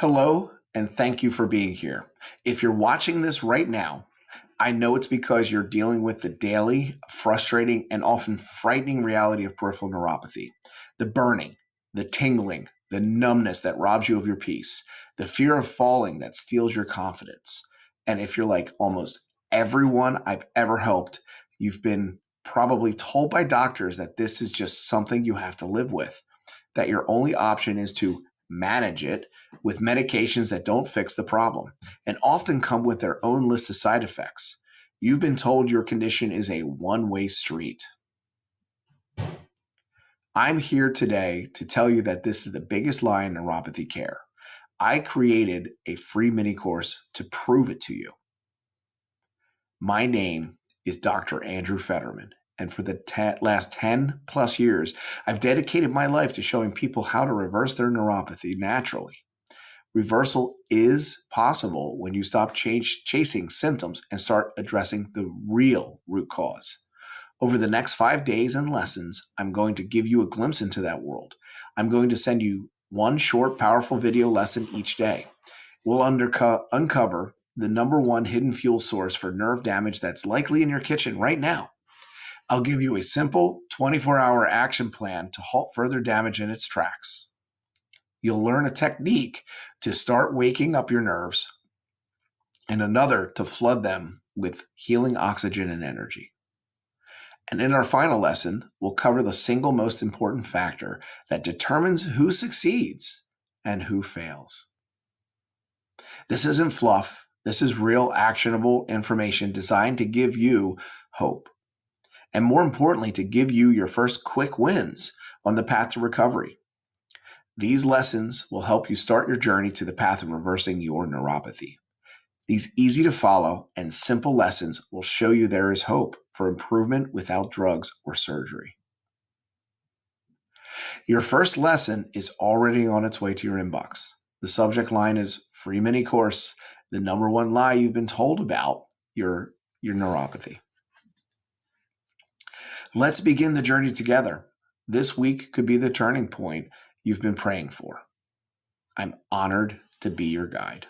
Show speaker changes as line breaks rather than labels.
Hello, and thank you for being here. If you're watching this right now, I know it's because you're dealing with the daily, frustrating, and often frightening reality of peripheral neuropathy. The burning, the tingling, the numbness that robs you of your peace, the fear of falling that steals your confidence. And if you're like almost everyone I've ever helped, you've been probably told by doctors that this is just something you have to live with, that your only option is to manage it with medications that don't fix the problem and often come with their own list of side effects. You've been told your condition is a one-way street. I'm here today to tell you that this is the biggest lie in neuropathy care. I created a free mini course to prove it to you. My name is Dr. Andrew Fetterman, and for the last 10 plus years, I've dedicated my life to showing people how to reverse their neuropathy naturally. Reversal is possible when you stop chasing symptoms and start addressing the real root cause. Over the next 5 days and lessons, I'm going to give you a glimpse into that world. I'm going to send you one short, powerful video lesson each day. We'll uncover the number one hidden fuel source for nerve damage that's likely in your kitchen right now. I'll give you a simple 24-hour action plan to halt further damage in its tracks. You'll learn a technique to start waking up your nerves and another to flood them with healing oxygen and energy. And in our final lesson, we'll cover the single most important factor that determines who succeeds and who fails. This isn't fluff. This is real actionable information designed to give you hope. And more importantly, to give you your first quick wins on the path to recovery. These lessons will help you start your journey to the path of reversing your neuropathy. These easy to follow and simple lessons will show you there is hope for improvement without drugs or surgery. Your first lesson is already on its way to your inbox. The subject line is free mini course, the number one lie you've been told about your neuropathy. Let's begin the journey together. This week could be the turning point you've been praying for. I'm honored to be your guide.